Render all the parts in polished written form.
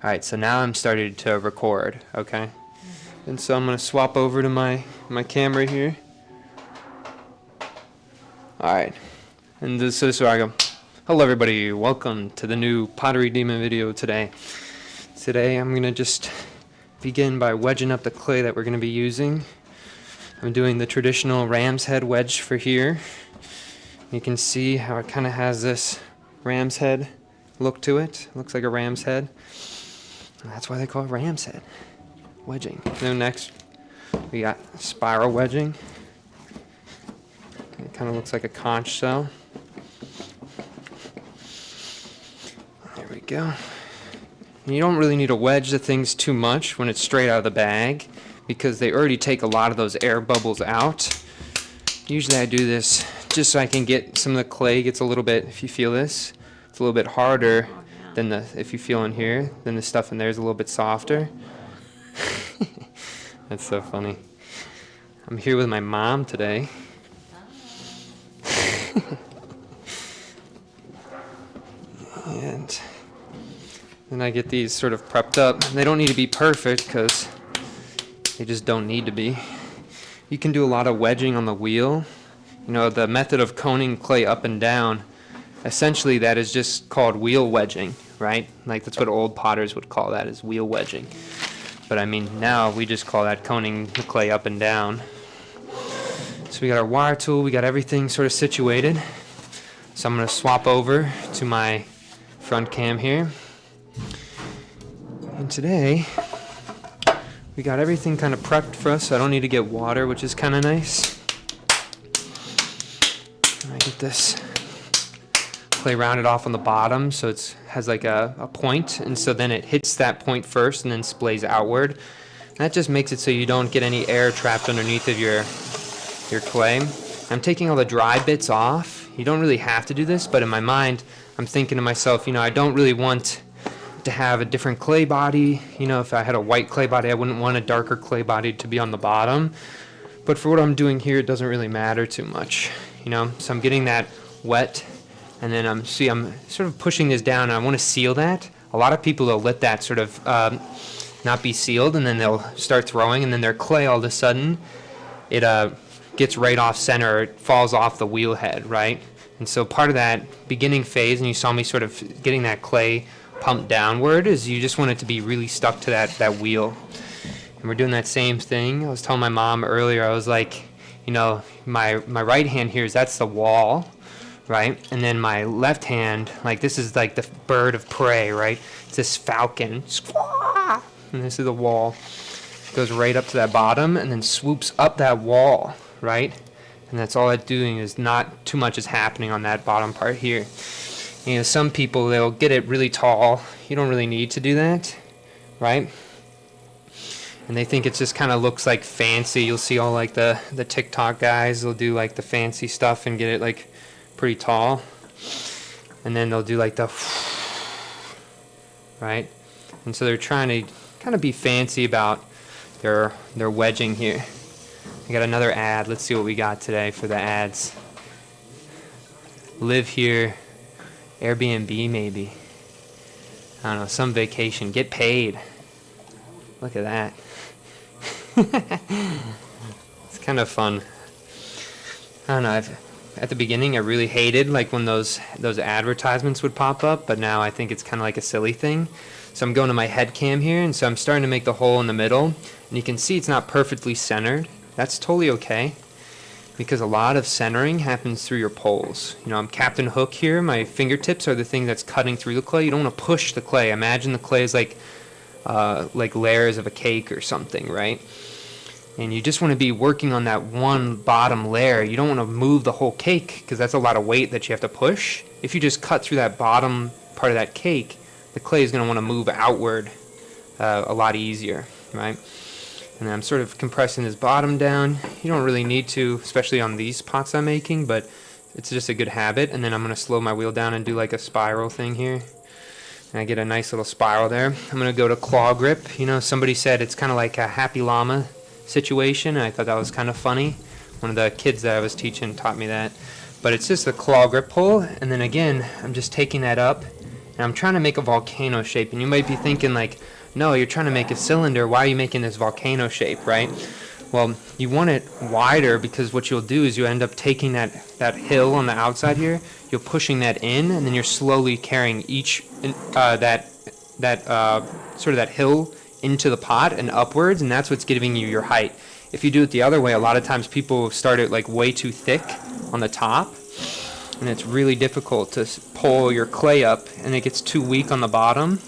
Alright, so now I'm starting to record, okay? And so I'm going to swap over to my camera here. Alright, and so this is where I go. Hello everybody, welcome to the new Pottery Demon video today. Today I'm going to just begin by wedging up the clay that we're going to be using. I'm doing the traditional ram's head wedge for here. You can see how it kind of has this ram's head look to it. Looks like a ram's head. That's why they call it ram's head wedging. Then next we got spiral wedging. It kind of looks like a conch shell. There we go. And you don't really need to wedge the things too much when it's straight out of the bag because they already take a lot of those air bubbles out. Usually I do this just so I can get some of the clay gets a little bit, if you feel this, it's a little bit harder than if you feel in here, then the stuff in there is a little bit softer. That's so funny. I'm here with my mom today. And then I get these sort of prepped up. They don't need to be perfect because they just don't need to be. You can do a lot of wedging on the wheel. You know, the method of coning clay up and down, essentially that is just called wheel wedging, right? Like that's what old potters would call that, is wheel wedging. But I mean, now we just call that coning the clay up and down. So we got our wire tool, we got everything sort of situated. So I'm going to swap over to my front cam here. And today, we got everything kind of prepped for us, so I don't need to get water, which is kind of nice. And I get this clay rounded off on the bottom, so it has like a point, and so then it hits that point first and then splays outward. And that just makes it so you don't get any air trapped underneath of your clay. I'm taking all the dry bits off. You don't really have to do this, but in my mind, I'm thinking to myself, you know, I don't really want to have a different clay body. You know, if I had a white clay body, I wouldn't want a darker clay body to be on the bottom. But for what I'm doing here, it doesn't really matter too much. You know, so I'm getting that wet, and then I'm sort of pushing this down, and I want to seal that. A lot of people will let that sort of not be sealed, and then they'll start throwing, and then their clay all of a sudden, it gets right off center, it falls off the wheel head, right? And so part of that beginning phase, and you saw me sort of getting that clay pumped downward, is you just want it to be really stuck to that wheel. And we're doing that same thing. I was telling my mom earlier, I was like, you know, my right hand here that's the wall, right? And then my left hand, like this is like the bird of prey, right? It's this falcon. And this is the wall. It goes right up to that bottom and then swoops up that wall, right? And that's all it's doing, is not too much is happening on that bottom part here. You know, some people, they'll get it really tall. You don't really need to do that, right? And they think it just kind of looks like fancy. You'll see all like the TikTok guys, they'll do like the fancy stuff and get it like pretty tall. And then they'll do like the, right? And so they're trying to kind of be fancy about their wedging here. I got another ad. Let's see what we got today for the ads. Live here. Airbnb maybe. I don't know, some vacation. Get paid. Look at that. It's kind of fun. I don't know, at the beginning I really hated like when those advertisements would pop up, but now I think it's kind of like a silly thing. So I'm going to my head cam here, and so I'm starting to make the hole in the middle, and you can see it's not perfectly centered. That's totally okay, because a lot of centering happens through your poles. You know, I'm Captain Hook here. My fingertips are the thing that's cutting through the clay. You don't want to push the clay. Imagine the clay is like layers of a cake or something, right? And you just want to be working on that one bottom layer. You don't want to move the whole cake because that's a lot of weight that you have to push. If you just cut through that bottom part of that cake, the clay is going to want to move outward a lot easier, right? And I'm sort of compressing this bottom down. You don't really need to, especially on these pots I'm making, but it's just a good habit. And then I'm going to slow my wheel down and do like a spiral thing here. And I get a nice little spiral there. I'm going to go to claw grip. You know, somebody said it's kind of like a Happy Llama situation, and I thought that was kind of funny. One of the kids that I was teaching taught me that. But it's just a claw grip pull, and then again, I'm just taking that up And I'm trying to make a volcano shape, and you might be thinking like, no, you're trying to make a cylinder, why are you making this volcano shape, right? Well, you want it wider because what you'll do is you end up taking that hill on the outside here, you're pushing that in, and then you're slowly carrying each sort of that hill into the pot and upwards, and that's what's giving you your height. If you do it the other way, a lot of times people start it like way too thick on the top, and it's really difficult to pull your clay up, and it gets too weak on the bottom,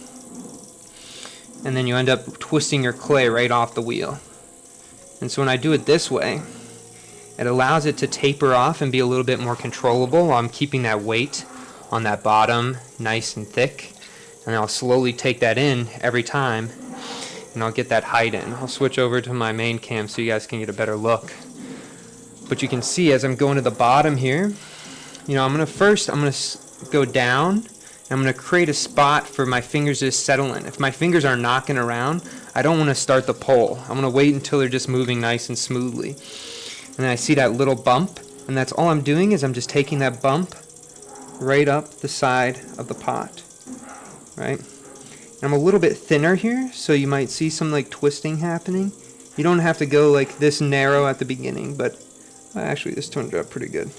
and then you end up twisting your clay right off the wheel. And so when I do it this way, it allows it to taper off and be a little bit more controllable while I'm keeping that weight on that bottom nice and thick. And I'll slowly take that in every time, and I'll get that height in. I'll switch over to my main cam so you guys can get a better look. But you can see as I'm going to the bottom here, you know, I'm going to go down, and I'm going to create a spot for my fingers to settle in. If my fingers are knocking around, I don't want to start the pole. I'm going to wait until they're just moving nice and smoothly. And then I see that little bump, and that's all I'm doing is I'm just taking that bump right up the side of the pot, right? And I'm a little bit thinner here, so you might see some like twisting happening. You don't have to go like this narrow at the beginning, but actually this turned out pretty good.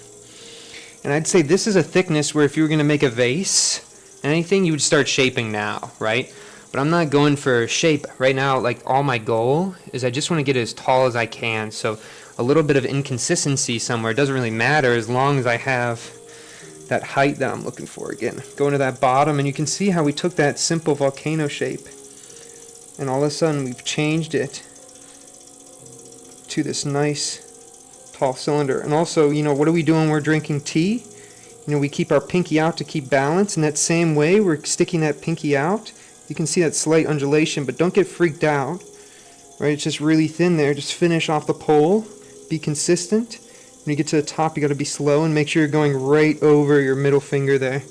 And I'd say this is a thickness where if you were going to make a vase, anything, you would start shaping now, right? But I'm not going for shape right now. Like, all my goal is I just want to get it as tall as I can. So a little bit of inconsistency somewhere, it doesn't really matter as long as I have that height that I'm looking for. Again, going to that bottom, and you can see how we took that simple volcano shape, and all of a sudden we've changed it to this nice tall cylinder. And also, you know, what are we doing when we're drinking tea? You know, we keep our pinky out to keep balance. In that same way, we're sticking that pinky out. You can see that slight undulation, but don't get freaked out, right? It's just really thin there. Just finish off the pole. Be consistent. When you get to the top, you got to be slow and make sure you're going right over your middle finger there.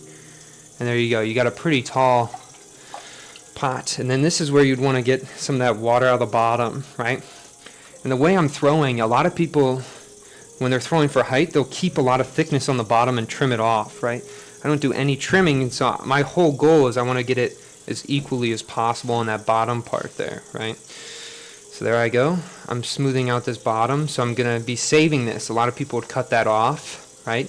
And there you go. You got a pretty tall pot. And then this is where you'd want to get some of that water out of the bottom, right? And the way I'm throwing, a lot of people, when they're throwing for height, they'll keep a lot of thickness on the bottom and trim it off, right? I don't do any trimming, and so my whole goal is I want to get it as equally as possible in that bottom part there, right? So there I go. I'm smoothing out this bottom, so I'm going to be saving this. A lot of people would cut that off, right?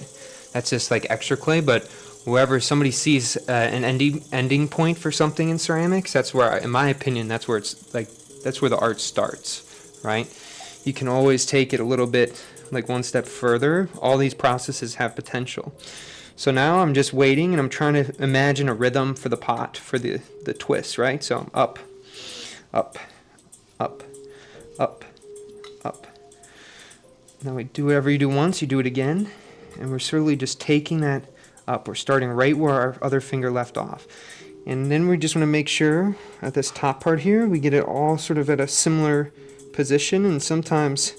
That's just like extra clay, but wherever somebody sees an ending point for something in ceramics, that's where, in my opinion, that's where it's like, that's where the art starts, right? You can always take it a little bit, like one step further. All these processes have potential. So now I'm just waiting, and I'm trying to imagine a rhythm for the pot, for the twist, right? So I'm up, up, up, up, up. Now we do whatever you do once, you do it again, and we're slowly just taking that up. We're starting right where our other finger left off. And then we just want to make sure at this top part here, we get it all sort of at a similar position, and sometimes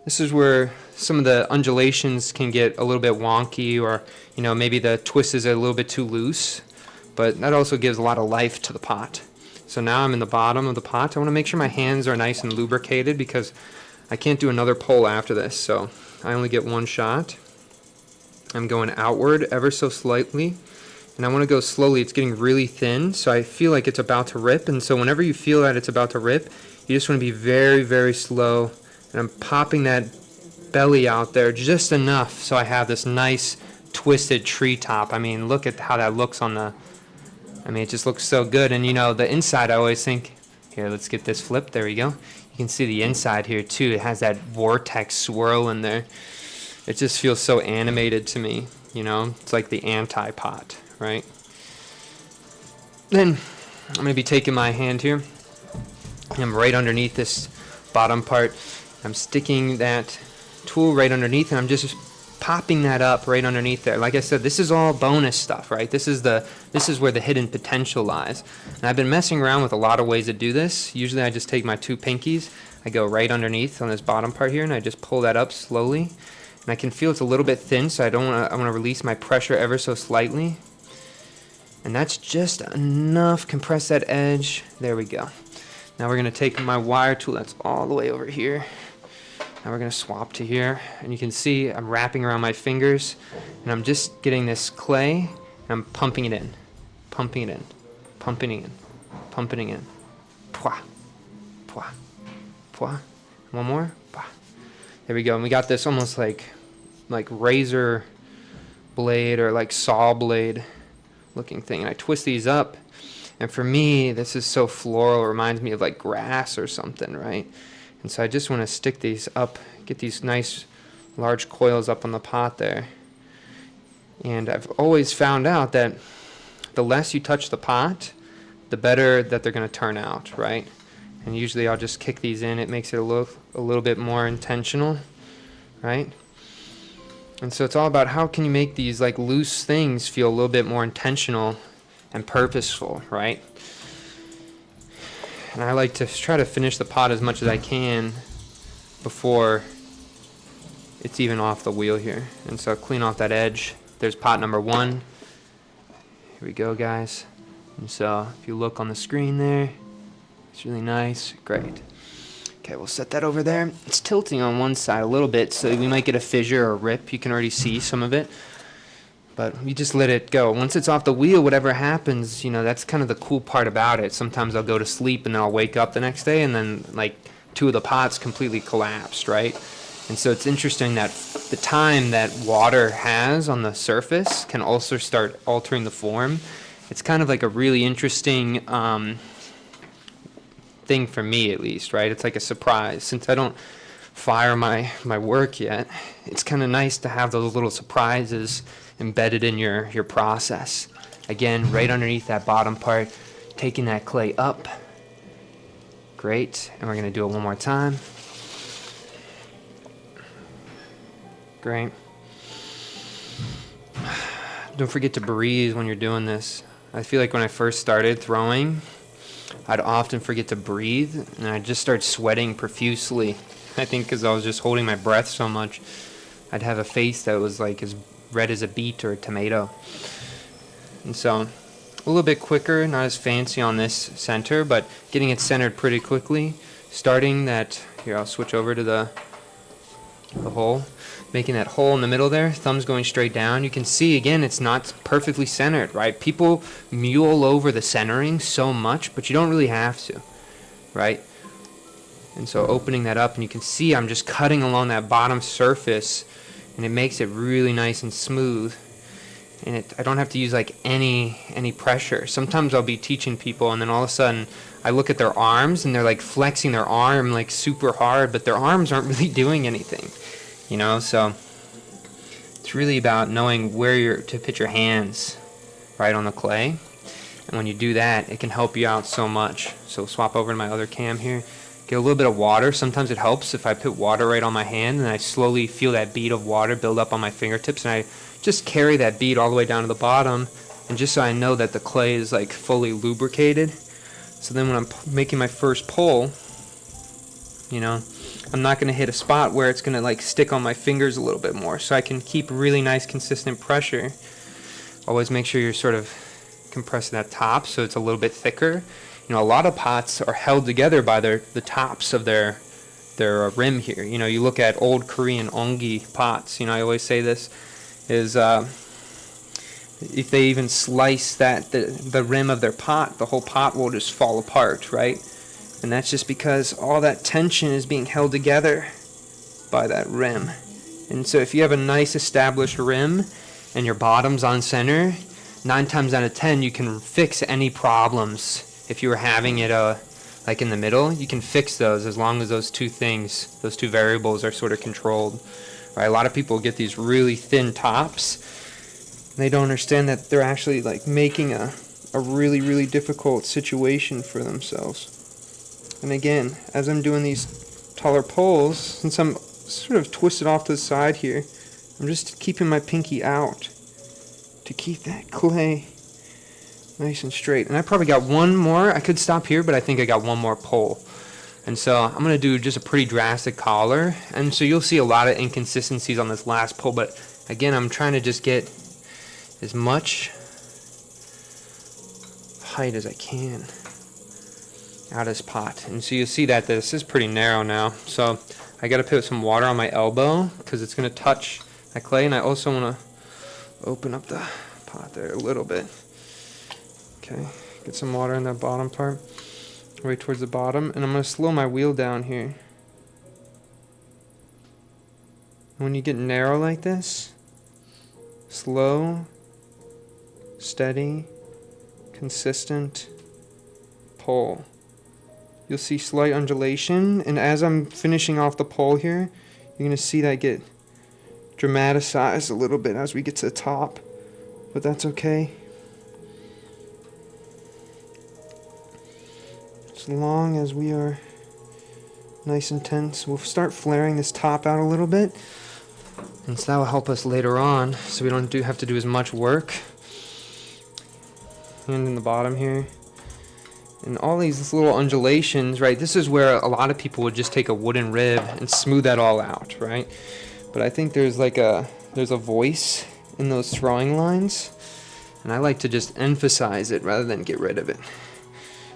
this is where some of the undulations can get a little bit wonky, or, you know, maybe the twist is a little bit too loose, but that also gives a lot of life to the pot. So now I'm in the bottom of the pot. I want to make sure my hands are nice and lubricated because I can't do another pull after this, so I only get one shot. I'm going outward ever so slightly, and I want to go slowly. It's getting really thin, so I feel like it's about to rip, and so whenever you feel that it's about to rip, you just want to be very, very slow. And I'm popping that belly out there just enough so I have this nice twisted treetop. I mean, look at how that looks on the, I mean, it just looks so good. And you know, the inside, I always think, here, let's get this flipped. There we go. You can see the inside here too. It has that vortex swirl in there. It just feels so animated to me, you know. It's like the anti-pot, right? Then I'm going to be taking my hand here. I'm right underneath this bottom part. I'm sticking that tool right underneath, and I'm just popping that up right underneath there. Like I said, this is all bonus stuff, right? This is where the hidden potential lies. And I've been messing around with a lot of ways to do this. Usually I just take my two pinkies, I go right underneath on this bottom part here, and I just pull that up slowly. And I can feel it's a little bit thin, so I want to release my pressure ever so slightly. And that's just enough. Compress that edge. There we go. Now we're going to take my wire tool that's all the way over here. Now we're going to swap to here, and you can see I'm wrapping around my fingers, and I'm just getting this clay, and I'm pumping it in. pumping it in, pumping it in, pumping it in. Pwa, pwa, pwa. One more. Pwa. There we go. And we got this almost like razor blade or like saw blade looking thing. And I twist these up. And for me, this is so floral. It reminds me of like grass or something, right? And so I just want to stick these up, get these nice large coils up on the pot there. And I've always found out that the less you touch the pot, the better that they're going to turn out, right? And usually I'll just kick these in. It makes it a little bit more intentional, right? And so it's all about how can you make these like loose things feel a little bit more intentional and purposeful, right? And I like to try to finish the pot as much as I can before it's even off the wheel here. And so clean off that edge. There's pot number 1. Here we go, guys. And so if you look on the screen there, it's really nice. Great. Okay, we'll set that over there. It's tilting on one side a little bit, so we might get a fissure or a rip. You can already see some of it. But we just let it go. Once it's off the wheel, whatever happens, you know, that's kind of the cool part about it. Sometimes I'll go to sleep and then I'll wake up the next day and then like 2 of the pots completely collapsed, right? And so it's interesting that the time that water has on the surface can also start altering the form. It's kind of like a really interesting thing for me, at least, right? It's like a surprise. Since I don't fire my work yet, it's kind of nice to have those little surprises embedded in your process. Again, right underneath that bottom part, taking that clay up. Great. And we're going to do it one more time. Great. Don't forget to breathe when you're doing this. I feel like when I first started throwing, I'd often forget to breathe, and I'd just start sweating profusely. I think because I was just holding my breath so much. I'd have a face that was like as red as a beet or a tomato. And so a little bit quicker, not as fancy on this center, but getting it centered pretty quickly. Starting that, here I'll switch over to the hole. Making that hole in the middle there, thumbs going straight down. You can see again it's not perfectly centered, right? People mule over the centering so much, but you don't really have to, right? And so opening that up, and you can see I'm just cutting along that bottom surface, and it makes it really nice and smooth. And I don't have to use like any pressure. Sometimes I'll be teaching people, and then all of a sudden I look at their arms, and they're like flexing their arm like super hard, but their arms aren't really doing anything. You know, so it's really about knowing where to put your hands right on the clay. And when you do that, it can help you out so much. So swap over to my other cam here. Get a little bit of water. Sometimes it helps if I put water right on my hand and I slowly feel that bead of water build up on my fingertips, and I just carry that bead all the way down to the bottom, and just so I know that the clay is like fully lubricated. So then when I'm making my first pull, you know, I'm not going to hit a spot where it's going to like stick on my fingers a little bit more, so I can keep really nice consistent pressure. Always make sure you're sort of compressing that top so it's a little bit thicker. You know, a lot of pots are held together by the tops of their rim here. You know, you look at old Korean ongi pots, you know, I always say this is if they even slice the rim of their pot, the whole pot will just fall apart, right? And that's just because all that tension is being held together by that rim. And so if you have a nice established rim and your bottom's on center, 9 times out of 10 you can fix any problems. If you were having it like in the middle, you can fix those as long as those two variables are sort of controlled. Right? A lot of people get these really thin tops, and they don't understand that they're actually like making a really, really difficult situation for themselves. And again, as I'm doing these taller pulls, since I'm sort of twisted off to the side here, I'm just keeping my pinky out to keep that clay nice and straight. And I probably got one more. I could stop here, but I think I got one more pull. And so I'm going to do just a pretty drastic collar. And so you'll see a lot of inconsistencies on this last pull, but again, I'm trying to just get as much height as I can out of this pot. And so you'll see that this is pretty narrow now. So I got to put some water on my elbow because it's going to touch that clay. And I also want to open up the pot there a little bit. Okay, get some water in that bottom part, right towards the bottom, and I'm going to slow my wheel down here. When you get narrow like this, slow, steady, consistent pull. You'll see slight undulation, and as I'm finishing off the pull here, you're going to see that get dramatized a little bit as we get to the top, but that's okay. As long as we are nice and tense, we'll start flaring this top out a little bit, and so that will help us later on, so we don't have to do as much work. And in the bottom here, and all these little undulations, right? This is where a lot of people would just take a wooden rib and smooth that all out, right? But I think there's a voice in those throwing lines, and I like to just emphasize it rather than get rid of it.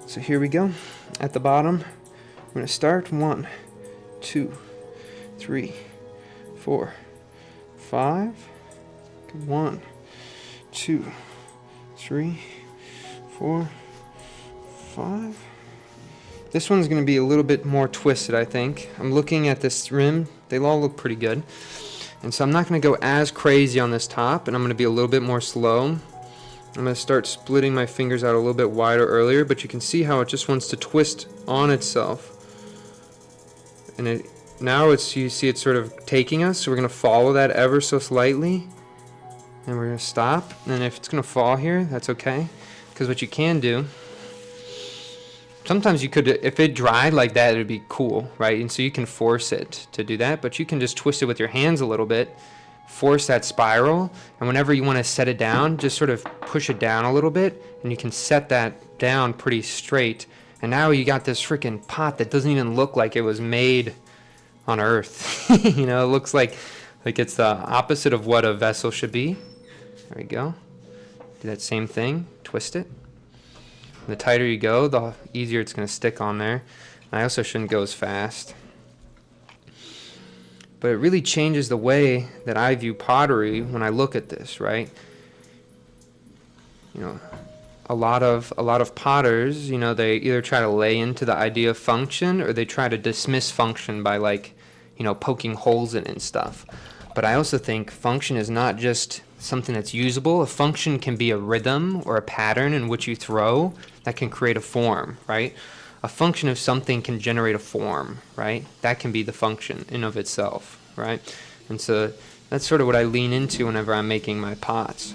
So here we go. At the bottom, we're going to start 1, 2, 3, 4, 5. 1, 2, 3, 4, 5. This one's going to be a little bit more twisted, I think. I'm looking at this rim. They all look pretty good. And so I'm not going to go as crazy on this top, and I'm going to be a little bit more slow. I'm going to start splitting my fingers out a little bit wider earlier, but you can see how it just wants to twist on itself. And now you see it's sort of taking us, so we're going to follow that ever so slightly. And we're going to stop. And if it's going to fall here, that's okay. Because what you can do, sometimes you could, if it dried like that, it would be cool, right? And so you can force it to do that, but you can just twist it with your hands a little bit, force that spiral, and whenever you want to set it down, just sort of push it down a little bit, and you can set that down pretty straight. And now you got this freaking pot that doesn't even look like it was made on Earth. You know, it looks like it's the opposite of what a vessel should be. There we go. Do that same thing, twist it. The tighter you go, the easier it's going to stick on there. And I also shouldn't go as fast. But it really changes the way that I view pottery when I look at this, right? You know, a lot of potters, you know, they either try to lay into the idea of function, or they try to dismiss function by, like, you know, poking holes in it and stuff. But I also think function is not just something that's usable. A function can be a rhythm or a pattern in which you throw that can create a form, right? A function of something can generate a form, right? That can be the function in of itself, right? And so that's sort of what I lean into whenever I'm making my pots.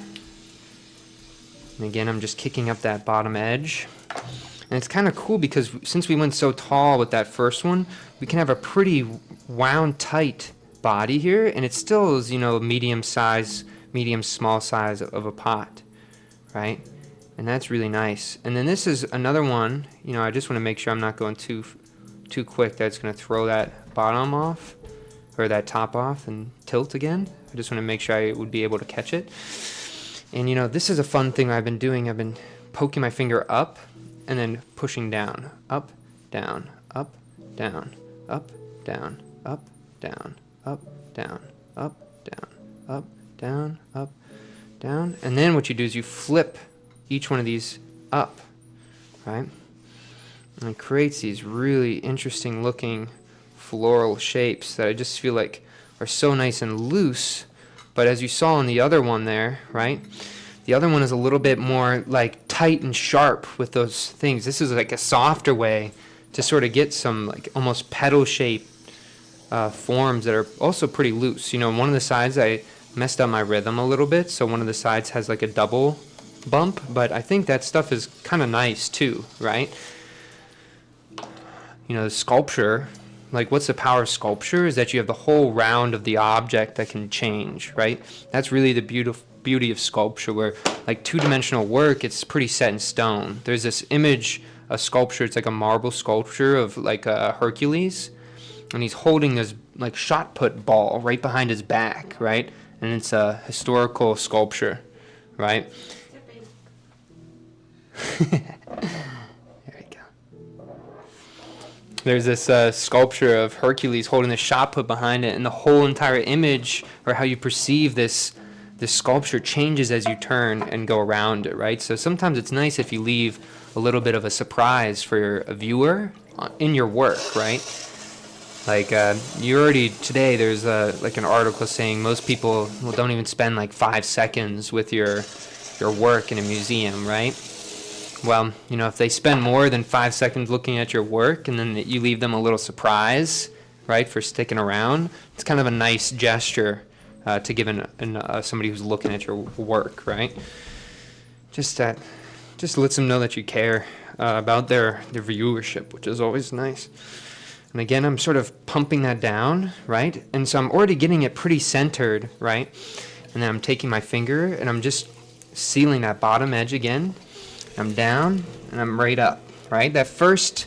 And again, I'm just kicking up that bottom edge. And it's kind of cool because since we went so tall with that first one, we can have a pretty wound tight body here, and it still is, you know, medium small size of a pot, right? And that's really nice. And then this is another one, you know, I just want to make sure I'm not going too quick. That's going to throw that bottom off, or that top off, and tilt again. I just want to make sure I would be able to catch it. And, you know, this is a fun thing I've been doing. I've been poking my finger up and then pushing down. Up, down, up, down, up, down, up, down, up, down, up, down, up, down, up, down. And then what you do is you flip each one of these up, right? And it creates these really interesting looking floral shapes that I just feel like are so nice and loose. But as you saw in the other one there, right? The other one is a little bit more like tight and sharp with those things. This is like a softer way to sort of get some like almost petal shaped forms that are also pretty loose. You know, one of the sides I messed up my rhythm a little bit, so one of the sides has like a double bump, but I think that stuff is kind of nice too, right? You know, the sculpture, like what's the power of sculpture is that you have the whole round of the object that can change, right? That's really the beauty of sculpture, where like two-dimensional work, it's pretty set in stone. There's this image of sculpture, it's like a marble sculpture of like Hercules, and he's holding this like shot put ball right behind his back, right? And it's a historical sculpture, right? There we go. There's this sculpture of Hercules holding the shot put behind it, and the whole entire image, or how you perceive this the sculpture changes as you turn and go around it, right? So sometimes it's nice if you leave a little bit of a surprise for a viewer in your work, right? Like you already today, there's like an article saying most people don't even spend like 5 seconds with your work in a museum, right? Well, you know, if they spend more than 5 seconds looking at your work and then you leave them a little surprise, right, for sticking around, it's kind of a nice gesture to give somebody who's looking at your work, right? Just lets them know that you care about their viewership, which is always nice. And again, I'm sort of pumping that down, right? And so I'm already getting it pretty centered, right? And then I'm taking my finger and I'm just sealing that bottom edge again. I'm down and I'm right up, right? The first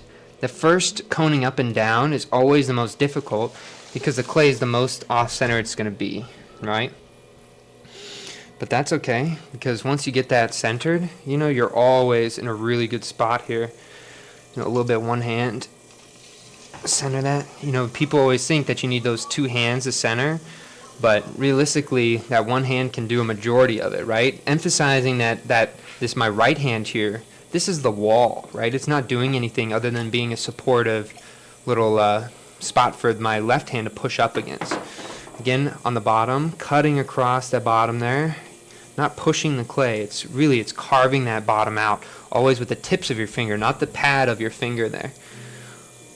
coning up and down is always the most difficult because the clay is the most off-center it's going to be, right? But that's okay, because once you get that centered, you know, you're always in a really good spot here. You know, a little bit one hand, center that. You know, people always think that you need those 2 hands to center, but realistically, that one hand can do a majority of it, right? Emphasizing that this my right hand here, this is the wall, right? It's not doing anything other than being a supportive little spot for my left hand to push up against. Again, on the bottom, cutting across that bottom there, not pushing the clay. It's carving that bottom out, always with the tips of your finger, not the pad of your finger there.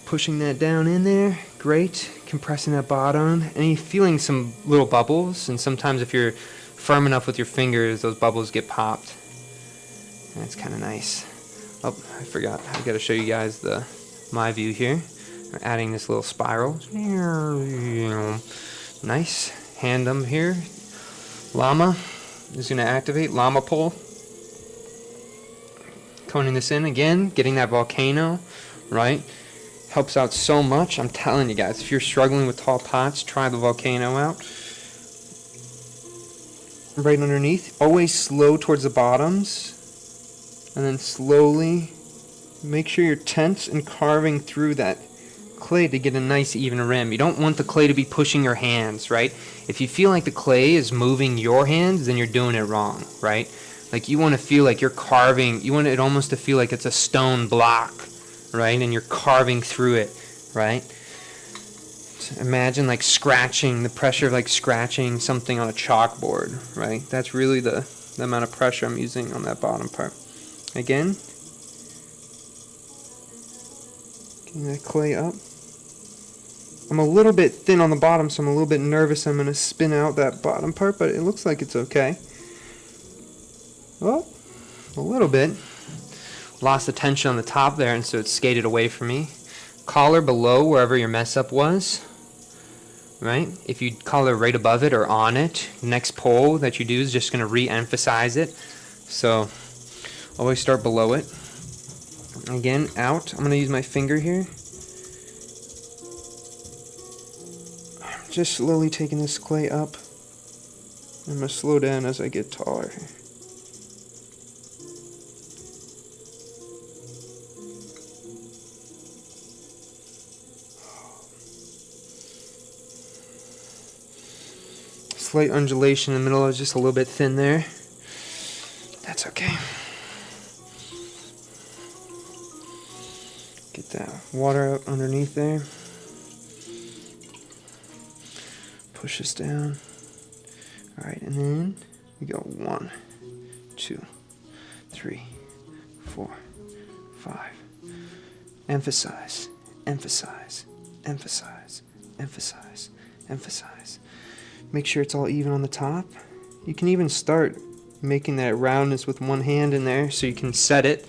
Pushing that down in there, great. Compressing that bottom, and you're feeling some little bubbles, and sometimes if you're firm enough with your fingers, those bubbles get popped. That's kind of nice. Oh, I forgot. I got to show you guys my view here. We're adding this little spiral. Nice. Hand them here. Llama is going to activate. Llama pole. Coning this in again. Getting that volcano, right? Helps out so much. I'm telling you guys, if you're struggling with tall pots, try the volcano out. Right underneath. Always slow towards the bottoms. And then slowly make sure you're tense and carving through that clay to get a nice even rim. You don't want the clay to be pushing your hands, right? If you feel like the clay is moving your hands, then you're doing it wrong, right? Like you want to feel like you're carving, you want it almost to feel like it's a stone block, right? And you're carving through it, right? So imagine like scratching, the pressure of like scratching something on a chalkboard, right? That's really the amount of pressure I'm using on that bottom part. Again, getting that clay up. I'm a little bit thin on the bottom, so I'm a little bit nervous. I'm going to spin out that bottom part, but it looks like it's okay. Well, a little bit. Lost the tension on the top there, and so it skated away from me. Collar below wherever your mess up was, right? If you collar right above it or on it, next pull that you do is just going to re-emphasize it. So always start below it. Again, out. I'm going to use my finger here. I'm just slowly taking this clay up. I'm going to slow down as I get taller. Slight undulation in the middle. I was just a little bit thin there. That's okay. Get that water out underneath there. Push this down. Alright, and then we go 1, 2, 3, 4, 5. Emphasize, emphasize, emphasize, emphasize, emphasize. Make sure it's all even on the top. You can even start making that roundness with one hand in there so you can set it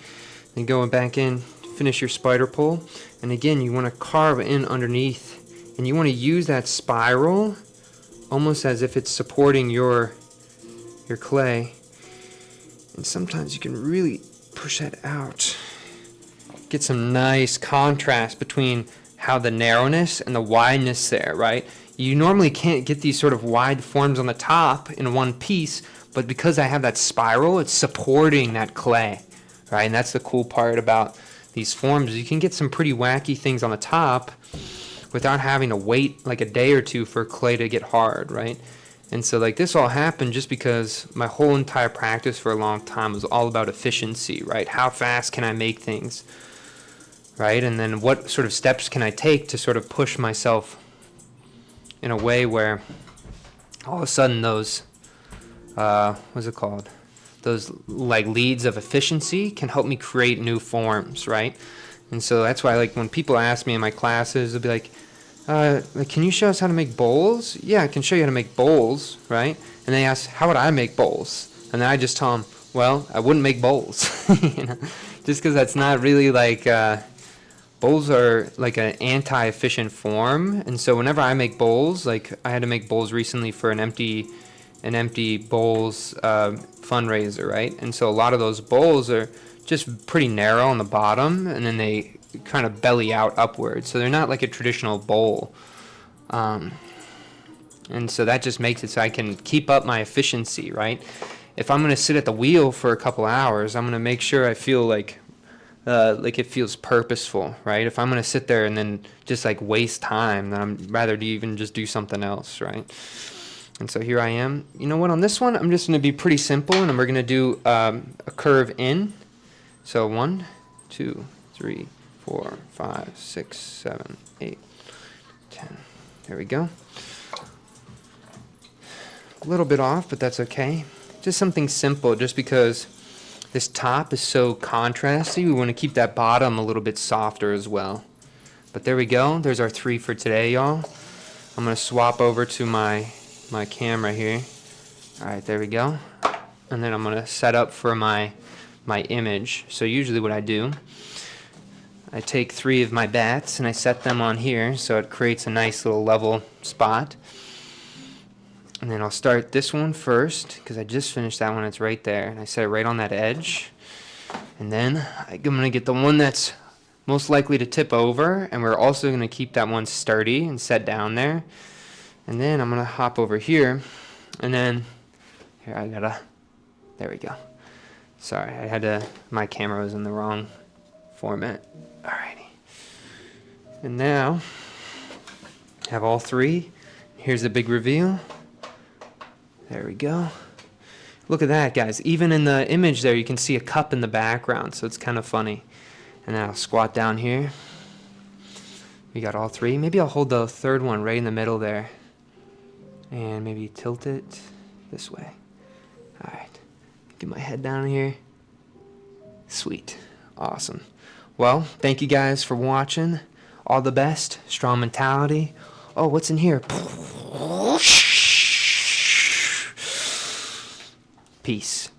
and go back in, finish your spider pull. And again, you want to carve in underneath, and you want to use that spiral almost as if it's supporting your clay. And sometimes you can really push that out. Get some nice contrast between how the narrowness and the wideness there, right? You normally can't get these sort of wide forms on the top in one piece, but because I have that spiral, it's supporting that clay, right? And that's the cool part about these forms. You can get some pretty wacky things on the top without having to wait like a day or two for clay to get hard, right? And so like this all happened just because my whole entire practice for a long time was all about efficiency, right? How fast can I make things, right? And then what sort of steps can I take to sort of push myself in a way where all of a sudden those, what's it called? Those like leads of efficiency can help me create new forms, right? And so that's why like when people ask me in my classes, they'll be like, can you show us how to make bowls? Yeah, I can show you how to make bowls, right? And they ask, how would I make bowls? And then I just tell them, well, I wouldn't make bowls, you know, just because that's not really like, bowls are like an anti-efficient form. And so whenever I make bowls, like I had to make bowls recently for an empty bowls fundraiser, right? And so a lot of those bowls are just pretty narrow on the bottom, and then they kind of belly out upwards, so they're not like a traditional bowl. And so that just makes it so I can keep up my efficiency, right? If I'm going to sit at the wheel for a couple hours, I'm going to make sure I feel like it feels purposeful, right? If I'm going to sit there and then just like waste time, then I'm rather to even just do something else, right? And so here I am. You know what, on this one, I'm just going to be pretty simple, and we're going to do a curve in. So 1, 2, 3, 4, 5, 6, 7, 8, 10. There we go. A little bit off, but that's okay. Just something simple, just because this top is so contrasty, we want to keep that bottom a little bit softer as well. But there we go. There's our 3 for today, y'all. I'm going to swap over to my camera here. All right, there we go. And then I'm going to set up for my image. So usually what I do, I take 3 of my bats and I set them on here so it creates a nice little level spot. And then I'll start this one first because I just finished that one. It's right there, and I set it right on that edge. And then I'm going to get the one that's most likely to tip over, and we're also going to keep that one sturdy and set down there. And then I'm going to hop over here, and then here there we go. Sorry, my camera was in the wrong format. Alrighty. And now, have all 3. Here's the big reveal. There we go. Look at that, guys. Even in the image there, you can see a cup in the background, so it's kind of funny. And then I'll squat down here. We got all 3. Maybe I'll hold the 3rd one right in the middle there. And maybe tilt it this way. Alright. Get my head down here. Sweet. Awesome. Well, thank you guys for watching. All the best. Strong mentality. Oh, what's in here? Peace.